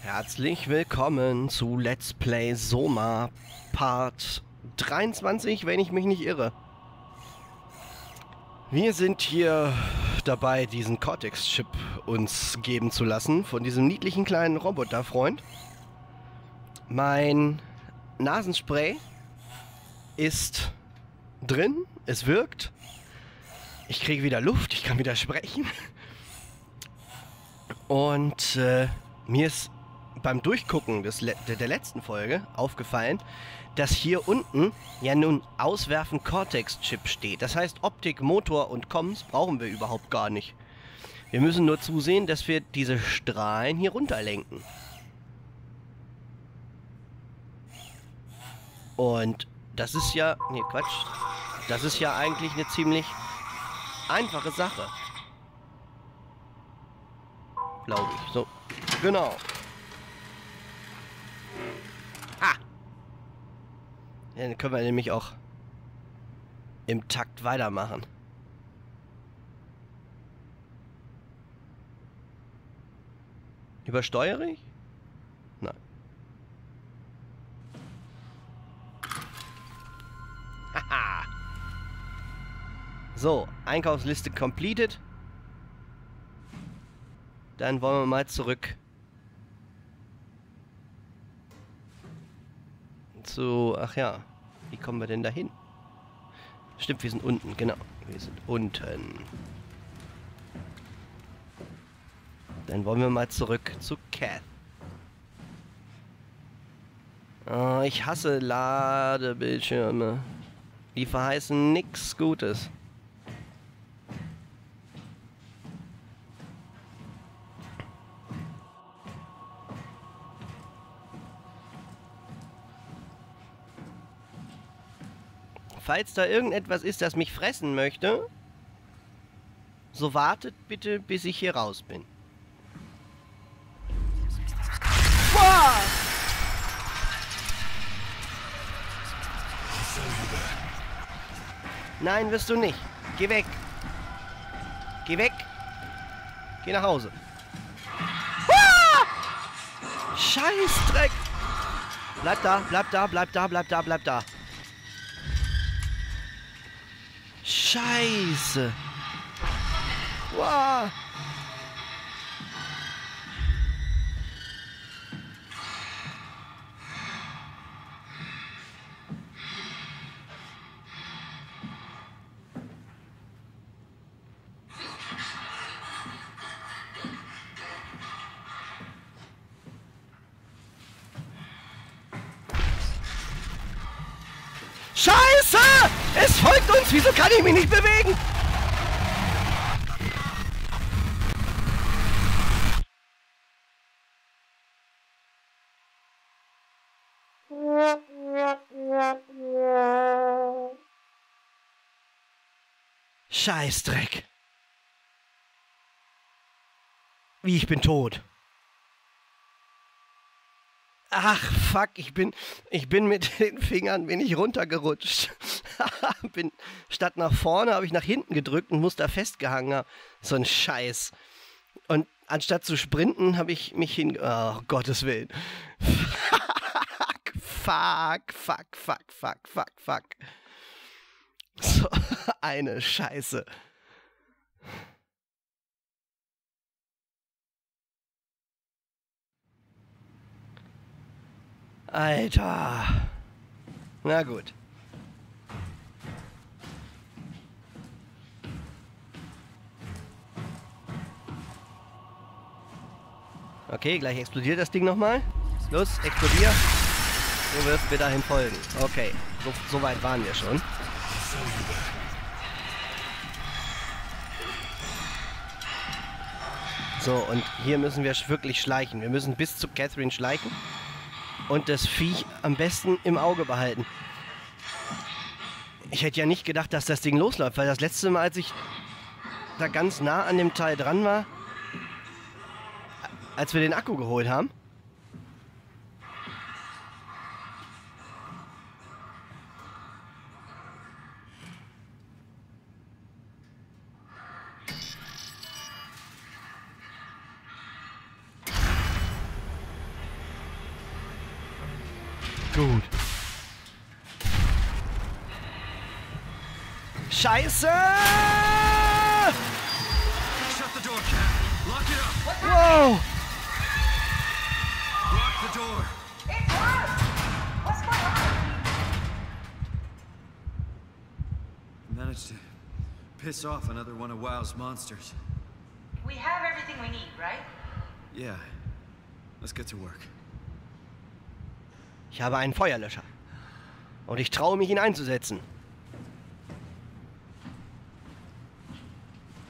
Herzlich willkommen zu Let's Play SOMA Part 23, wenn ich mich nicht irre. Wir sind hier dabei, diesen Cortex-Chip uns geben zu lassen von diesem niedlichen kleinen Roboterfreund. Mein Nasenspray ist drin, es wirkt. Ich kriege wieder Luft, ich kann wieder sprechen. Und mir ist beim Durchgucken der letzten Folge aufgefallen, dass hier unten ja nun Auswerfen Cortex-Chip steht. Das heißt, Optik, Motor und Comms brauchen wir überhaupt gar nicht. Wir müssen nur zusehen, dass wir diese Strahlen hier runterlenken. Und das ist ja... Nee, Quatsch. Das ist ja eigentlich eine ziemlich einfache Sache. Glaube ich. So. Genau. Dann können wir nämlich auch im Takt weitermachen. Übersteuere ich? Nein. Haha. So, Einkaufsliste completed. Dann wollen wir mal zurück zu... Ach ja, wie kommen wir denn dahin? Stimmt, wir sind unten, genau. Wir sind unten. Dann wollen wir mal zurück zu Cath. Oh, ich hasse Ladebildschirme. Die verheißen nichts Gutes. Falls da irgendetwas ist, das mich fressen möchte, so wartet bitte, bis ich hier raus bin. Boah! Nein, wirst du nicht. Geh weg. Geh weg. Geh nach Hause. Ah! Scheißdreck! Bleib da, bleib da, bleib da, bleib da, bleib da. Scheiße. Wow. Scheiße! Es folgt uns! Wieso kann ich mich nicht bewegen? Scheißdreck. Wie, ich bin tot. Ach, fuck, ich bin mit den Fingern runtergerutscht. Statt nach vorne habe ich nach hinten gedrückt und muss da festgehangen. So ein Scheiß. Und anstatt zu sprinten, habe ich mich Oh, Gottes Willen. Fuck. So eine Scheiße. Alter. Na gut. Okay, gleich explodiert das Ding nochmal. Los, explodier. Du wirst mir dahin folgen. Okay, so weit waren wir schon. So, und hier müssen wir wirklich schleichen. Wir müssen bis zu Catherine schleichen. Und das Viech am besten im Auge behalten. Ich hätte ja nicht gedacht, dass das Ding losläuft, weil das letzte Mal, als ich da ganz nah an dem Teil dran war, als wir den Akku geholt haben. Gut. Scheiße! Shut the door, Cat. Lock it up. Wow! Lock the door. It's us! What's going on? Managed to piss off another one of WoW's monsters. We have everything we need, right? Yeah. Let's get to work. Ich habe einen Feuerlöscher. Und ich traue mich, ihn einzusetzen.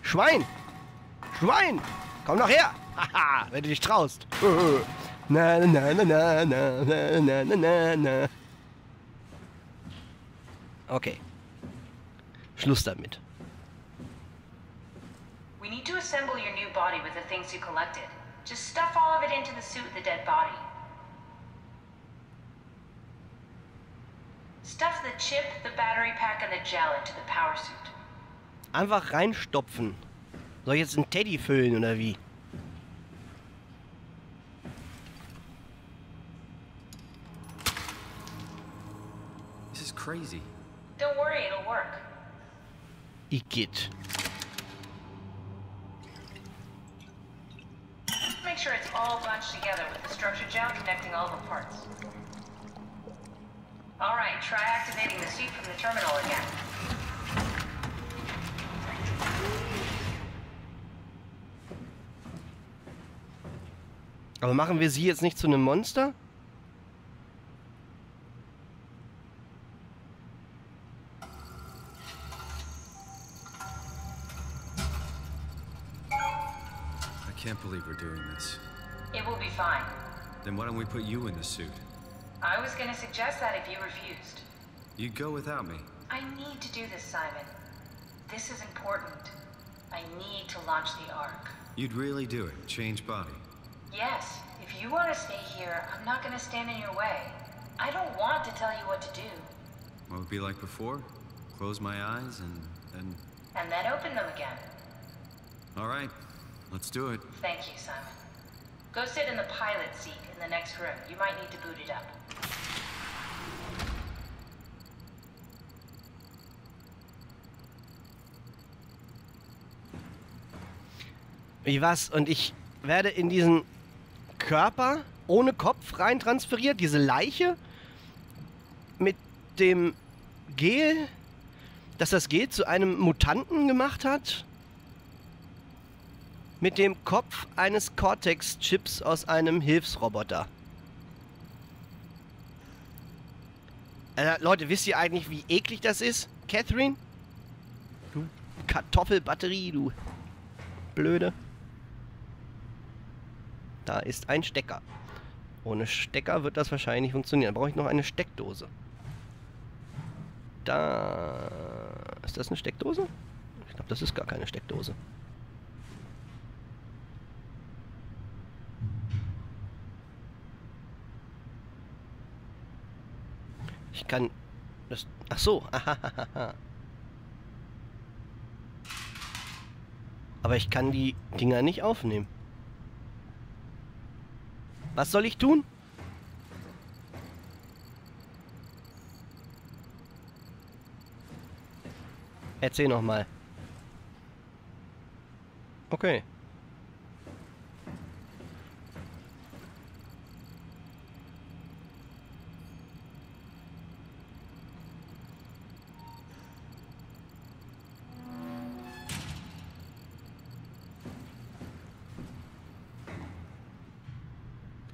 Schwein! Schwein! Komm doch her! Haha, wenn du dich traust. Na na na na na na na na na na. Okay. Schluss damit. We need to assemble your new body with the things you collected. Just stuff all of it into the suit with the dead body. Stuff the chip, the battery pack, and the gel into the power suit. Einfach reinstopfen. Soll ich jetzt einen Teddy füllen oder wie? This is crazy. Don't worry, it'll work. Igitt. Make sure it's all bunched together with the structure gel connecting all the parts. Alright, try activating the suit from the terminal again. Aber machen wir sie jetzt nicht zu einem Monster? I can't believe we're doing this. It will be fine. Then why don't we put you in the suit? I was gonna suggest that if you refused. You'd go without me. I need to do this, Simon. This is important. I need to launch the Ark. You'd really do it. Change body. Yes, if you want to stay here, I'm not going to stand in your way. I don't want to tell you what to do. What would it be like before? Close my eyes and then... And then open them again. All right. Let's do it. Thank you, Simon. Go sit in the pilot seat in the next room. You might need to boot it up. Wie was? Und ich werde in diesen Körper ohne Kopf rein transferiert, diese Leiche mit dem Gel, dass das Gel zu einem Mutanten gemacht hat, mit dem Kopf eines Cortex-Chips aus einem Hilfsroboter. Leute, wisst ihr eigentlich, wie eklig das ist? Catherine? Du Kartoffelbatterie, du Blöde. Da ist ein Stecker. Ohne Stecker wird das wahrscheinlich nicht funktionieren. Da brauche ich noch eine Steckdose. Da... Ist das eine Steckdose? Ich glaube, das ist gar keine Steckdose. Ich kann... Das, ach so. Aber ich kann die Dinger nicht aufnehmen. Was soll ich tun? Erzähl noch mal. Okay.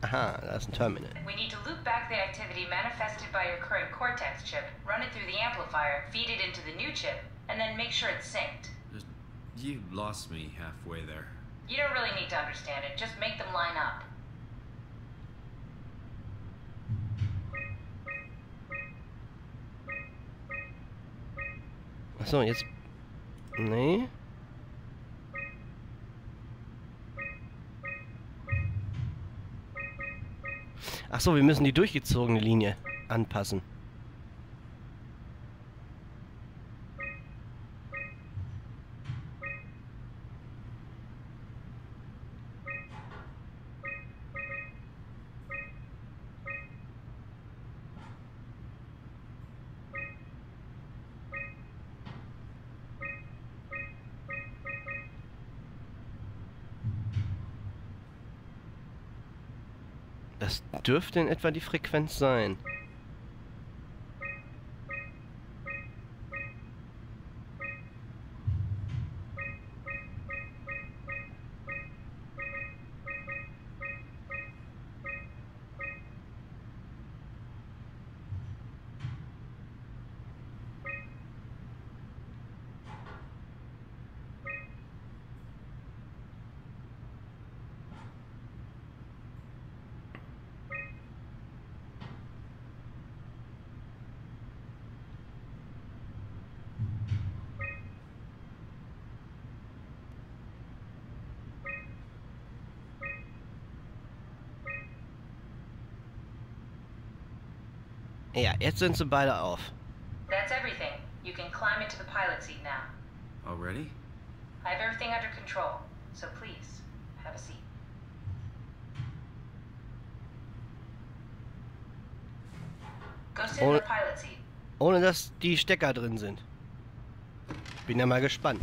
Aha, da ist ein Terminal. We need to loop back the activity manifested by your current Cortex chip, run it through the amplifier, feed it into the new chip, and then make sure it's synced. You lost me halfway there. You don't really need to understand it, just make them line up. Achso, jetzt... Nee. Achso, wir müssen die durchgezogene Linie anpassen. Das dürfte in etwa die Frequenz sein. Ja, jetzt sind sie beide auf. That's everything. You can climb into the pilot seat now. Already? I have everything under control, so please, have a seat. Go sit in the pilot seat. Ohne dass die Stecker drin sind. Bin ja mal gespannt.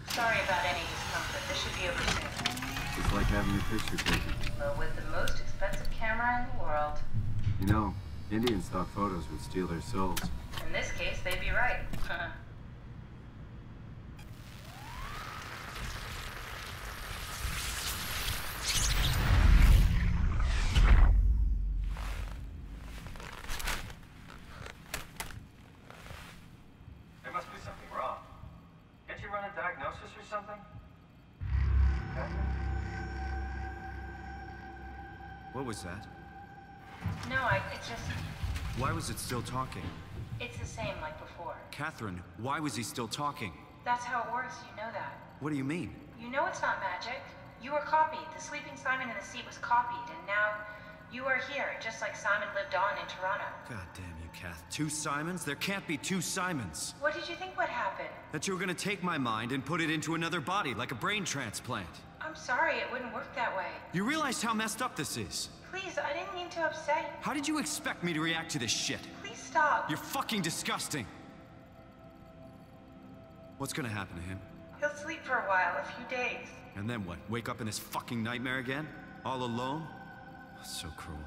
Sorry about any discomfort. This should be over soon. It's like having your picture taken. Well, with the most expensive camera in the world. You know, Indian stock photos would steal their souls. In this case, they'd be right. There must be something wrong. Can't you run a diagnosis or something? What was that? No, it's just... Why was it still talking? It's the same like before. Catherine, why was he still talking? That's how it works, you know that. What do you mean? You know it's not magic. You were copied. The sleeping Simon in the seat was copied, and now you are here, just like Simon lived on in Toronto. God damn you, Kath. 2 Simons? There can't be 2 Simons. What did you think would happen? That you were gonna take my mind and put it into another body, like a brain transplant. I'm sorry, it wouldn't work that way. You realize how messed up this is? Please, I didn't mean to upset you. How did you expect me to react to this shit? Please stop. You're fucking disgusting. What's gonna happen to him? He'll sleep for a while, a few days. And then what? Wake up in this fucking nightmare again? All alone? So cruel.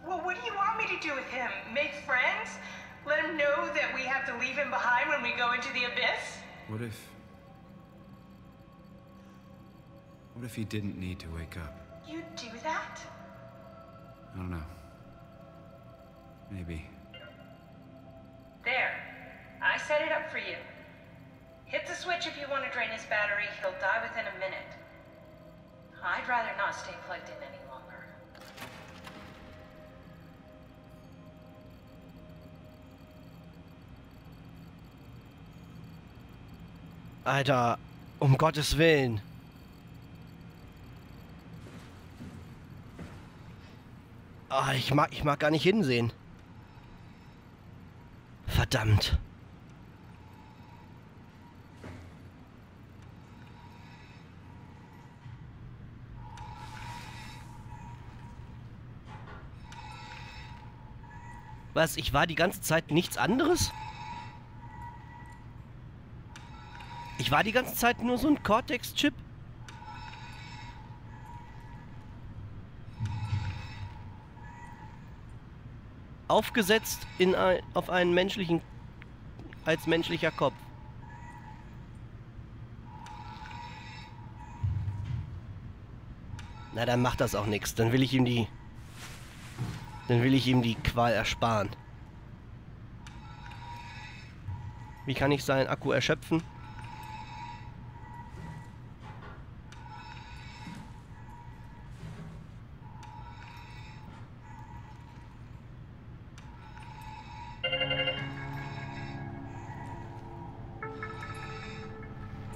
Well, what do you want me to do with him? Make friends? Let him know that we have to leave him behind when we go into the abyss? What if he didn't need to wake up? You'd do that? I don't know. Maybe. There. I set it up for you. Hit the switch if you want to drain his battery. He'll die within a minute. I'd rather not stay plugged in any longer. Alter, um Gottes Willen. Ah, ich mag gar nicht hinsehen. Verdammt. Was, ich war die ganze Zeit nichts anderes? Ich war die ganze Zeit nur so ein Cortex-Chip? Aufgesetzt auf einen menschlichen... als menschlicher Kopf. Na, dann macht das auch nichts. Dann will ich ihm die... Qual ersparen. Wie kann ich seinen Akku erschöpfen?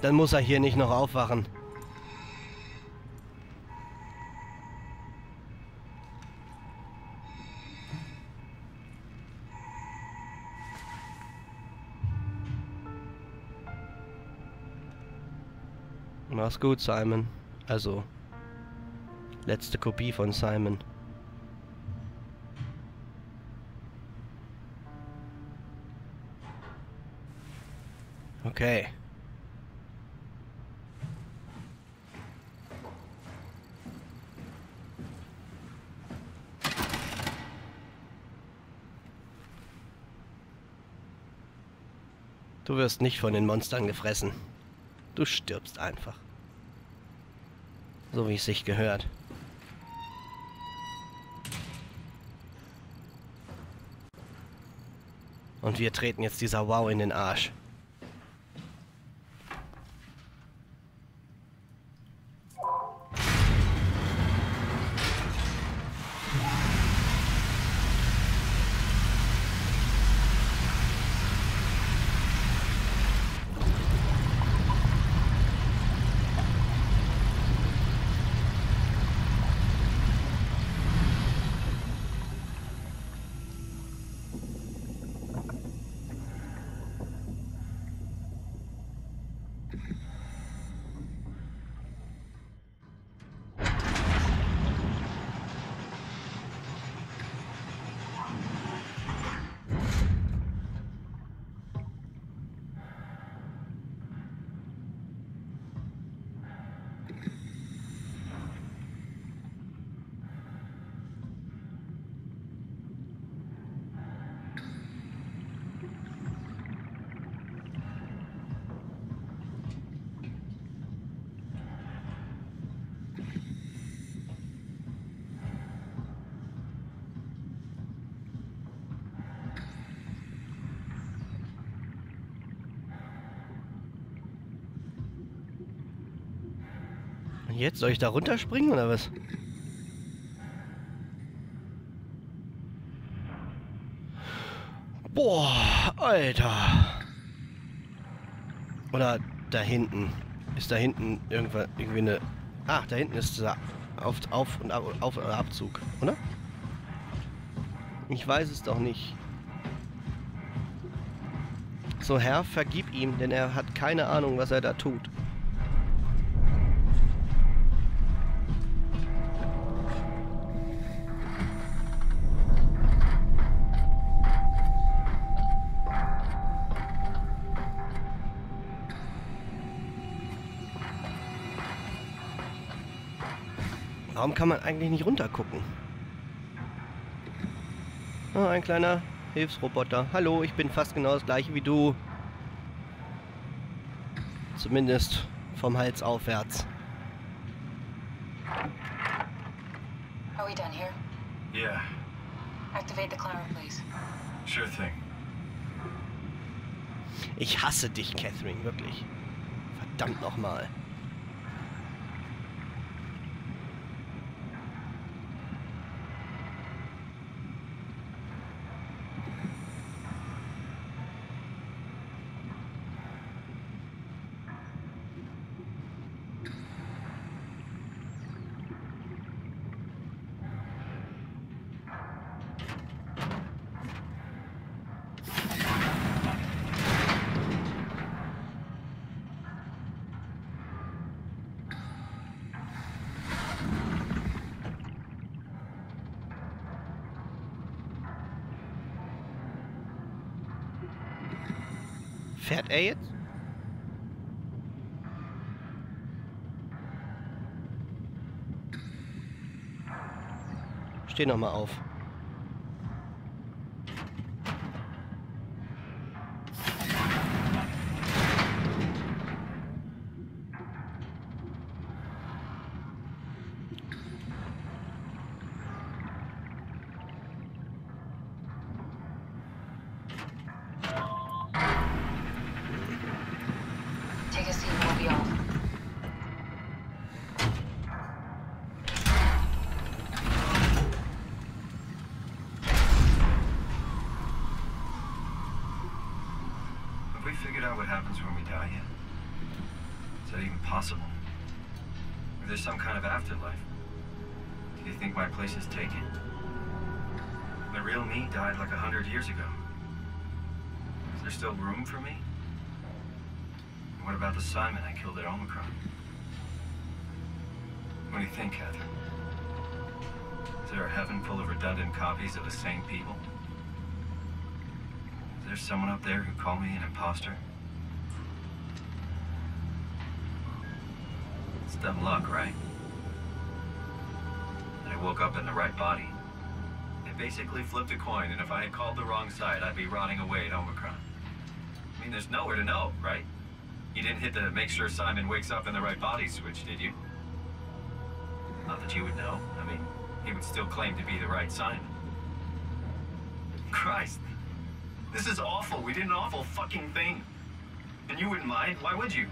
Dann muss er hier nicht noch aufwachen. Mach's gut, Simon. Also, letzte Kopie von Simon. Okay. Du wirst nicht von den Monstern gefressen. Du stirbst einfach. So wie es sich gehört. Und wir treten jetzt dieser Wow in den Arsch. Jetzt soll ich da runterspringen oder was? Boah, Alter. Oder da hinten. Ist da hinten irgendwie eine... Ah, da hinten ist der Auf- und Abzug, oder? Ich weiß es doch nicht. So, Herr, vergib ihm, denn er hat keine Ahnung, was er da tut. Warum kann man eigentlich nicht runtergucken? Oh, ein kleiner Hilfsroboter. Hallo, ich bin fast genau das gleiche wie du. Zumindest vom Hals aufwärts. Are we done here? Yeah, Activate the climber, please. sure thing. Ich hasse dich, Catherine, wirklich. Verdammt nochmal. Fährt er jetzt? Steh noch mal auf. Take a seat and we'll be off. Have we figured out what happens when we die yet? Is that even possible? Or there's some kind of afterlife? Do you think my place is taken? The real me died like 100 years ago. Is there still room for me? And what about the Simon I killed at Omicron? What do you think, Catherine? Is there a heaven full of redundant copies of the same people? Is there someone up there who called me an imposter? It's dumb luck, right? That I woke up in the right body. They basically flipped a coin, and if I had called the wrong side, I'd be rotting away at Omicron. mean, there's nowhere to know, right? You didn't hit the make sure Simon wakes up in the right body switch, did you? Not that you would know. I mean, he would still claim to be the right Simon. Christ. This is awful. We did an awful fucking thing. And you wouldn't mind? Why would you?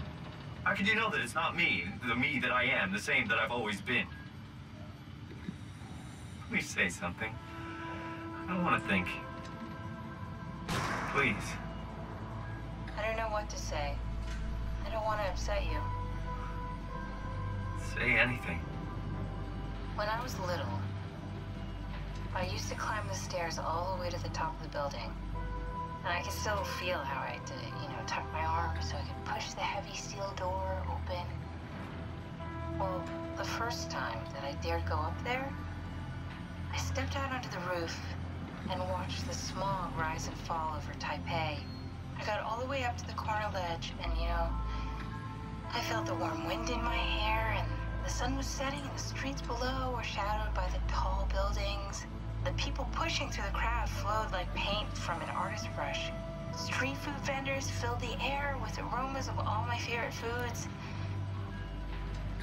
How could you know that it's not me, the me that I am, the same that I've always been? Please say something. I don't want to think. Please. I don't know what to say. I don't want to upset you. Say anything. When I was little, I used to climb the stairs all the way to the top of the building. And I can still feel how I had to, tuck my arm so I could push the heavy steel door open. Well, the first time that I dared go up there, I stepped out onto the roof and watched the smog rise and fall over Taipei. I got all the way up to the corner ledge and, I felt the warm wind in my hair and the sun was setting and the streets below were shadowed by the tall buildings. The people pushing through the crowd flowed like paint from an artist's brush. Street food vendors filled the air with aromas of all my favorite foods.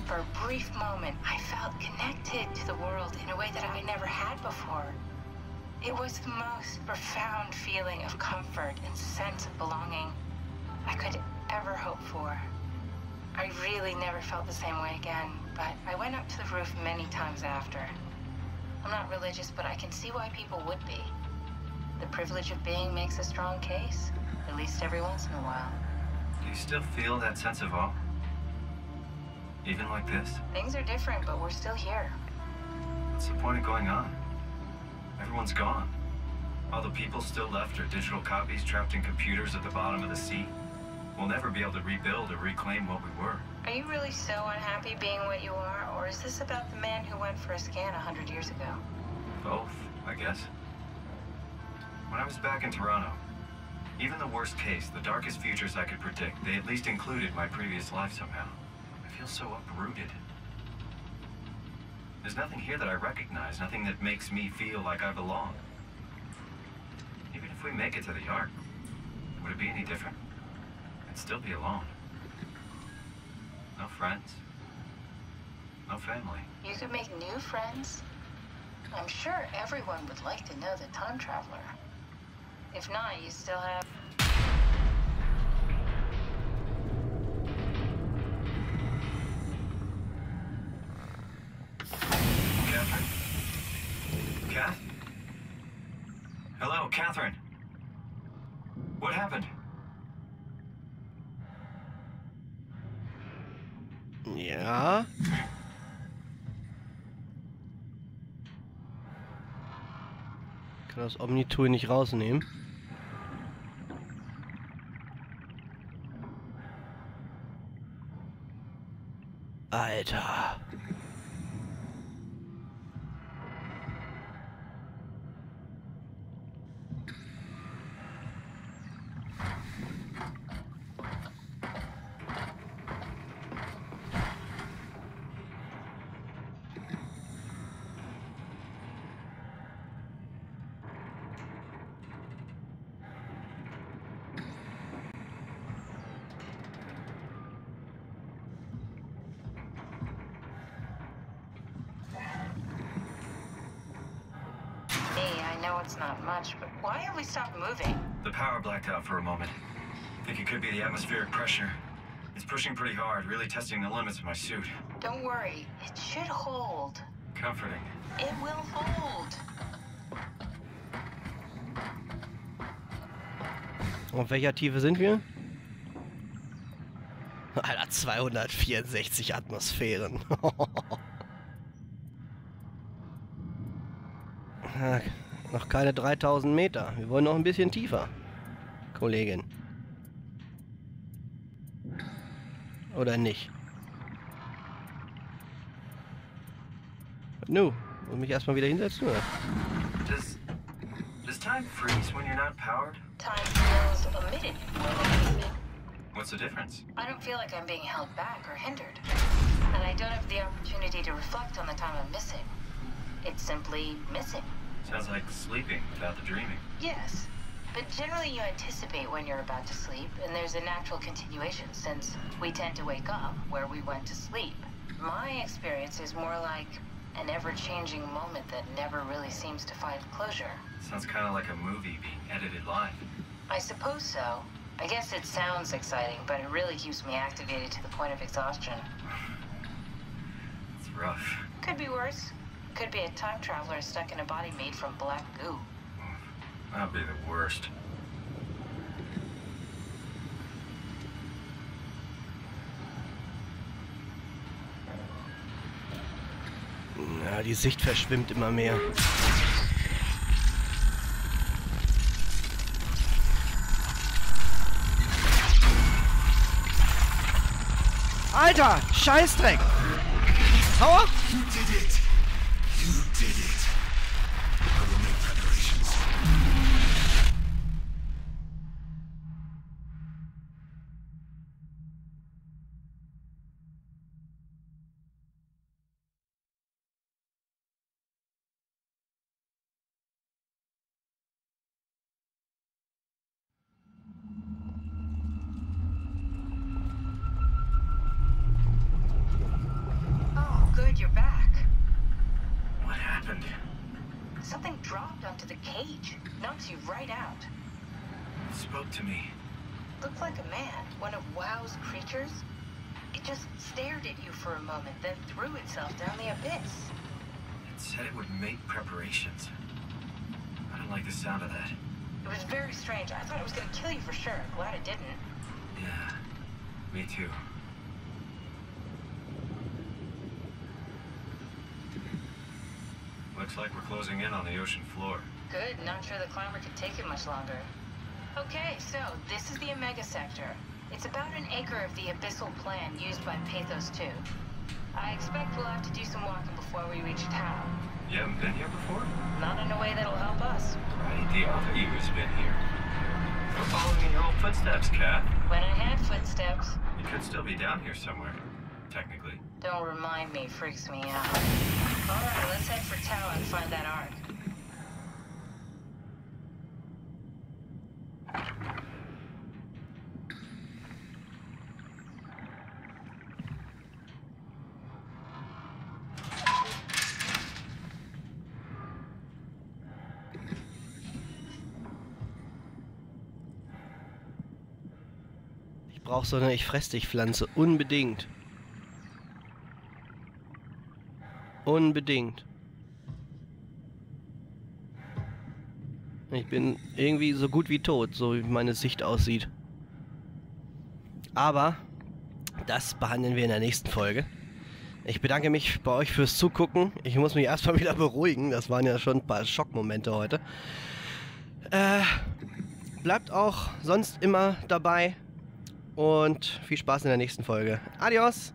For a brief moment, I felt connected to the world in a way that I never had before. It was the most profound feeling of comfort and sense of belonging I could ever hope for. I really never felt the same way again, but I went up to the roof many times after. I'm not religious, but I can see why people would be. The privilege of being makes a strong case, at least every once in a while. Do you still feel that sense of awe? Even like this? Things are different, but we're still here. What's the point of going on? Everyone's gone. All the people still left are digital copies trapped in computers at the bottom of the sea. We'll never be able to rebuild or reclaim what we were. Are you really so unhappy being what you are, or is this about the man who went for a scan 100 years ago? Both, I guess. When I was back in Toronto, even the worst case, the darkest futures I could predict, they at least included my previous life somehow. I feel so uprooted. There's nothing here that I recognize, nothing that makes me feel like I belong. Even if we make it to the Ark, would it be any different? I'd still be alone. No friends. No family. You could make new friends. I'm sure everyone would like to know the time traveler. If not, you still have... Catherine? Kath? Hello, Catherine. What happened? Ja. Ich kann das Omni-Tool nicht rausnehmen. Alter. It's not much, but why have we stopped moving? The power blacked out for a moment. Think it could be the atmospheric pressure. It's pushing pretty hard, really testing the limits of my suit. Don't worry, it should hold. Comforting. It will hold. Auf welcher Tiefe sind wir? Alter, 264 Atmosphären. Noch keine 3000 Meter. Wir wollen noch ein bisschen tiefer, Kollegin. Oder nicht? Nu, muss mich erstmal wieder hinsetzen, oder? Does time freeze when you're not powered? Time feels omitted. What's the difference? I don't feel like I'm being held back or hindered. And I don't have the opportunity to reflect on the time I'm missing. It's simply missing. Sounds like sleeping without the dreaming. Yes. But generally you anticipate when you're about to sleep, and there's a natural continuation since we tend to wake up where we went to sleep. My experience is more like an ever-changing moment that never really seems to find closure. Sounds kind of like a movie being edited live. I suppose so. I guess it sounds exciting, but it really keeps me activated to the point of exhaustion. It's rough. Could be worse. Could be a time traveler stuck in a body made from black goo. That'd be the worst. Ja, die Sicht verschwimmt immer mehr. Alter, Scheißdreck! Hau ab! You did it! You did it! I will make preparations. Oh, good, you're back. What happened? Something dropped onto the cage. Knocks you right out. It spoke to me. Looked like a man, one of WoW's creatures. It just stared at you for a moment, then threw itself down the abyss. It said it would make preparations. I don't like the sound of that. It was very strange. I thought it was gonna kill you for sure. Glad it didn't. Yeah, me too. Looks like we're closing in on the ocean floor. Good, not sure the climber could take it much longer. Okay, so this is the Omega Sector. It's about an acre of the abyssal plan used by Pathos 2. I expect we'll have to do some walking before we reach town. You haven't been here before? Not in a way that'll help us. Right, the other you has been here. You're following in your old footsteps, Kat. When I had footsteps, You could still be down here somewhere, technically. don't remind me, freaks me out. Alright, let's head for town and find that ark. Ich brauche so eine Ich fress dich Pflanze. Unbedingt. Unbedingt. Ich bin irgendwie so gut wie tot, so wie meine Sicht aussieht. Aber das behandeln wir in der nächsten Folge. Ich bedanke mich bei euch fürs Zugucken. Ich muss mich erstmal wieder beruhigen. Das waren ja schon ein paar Schockmomente heute. Bleibt auch sonst immer dabei. Und viel Spaß in der nächsten Folge. Adios!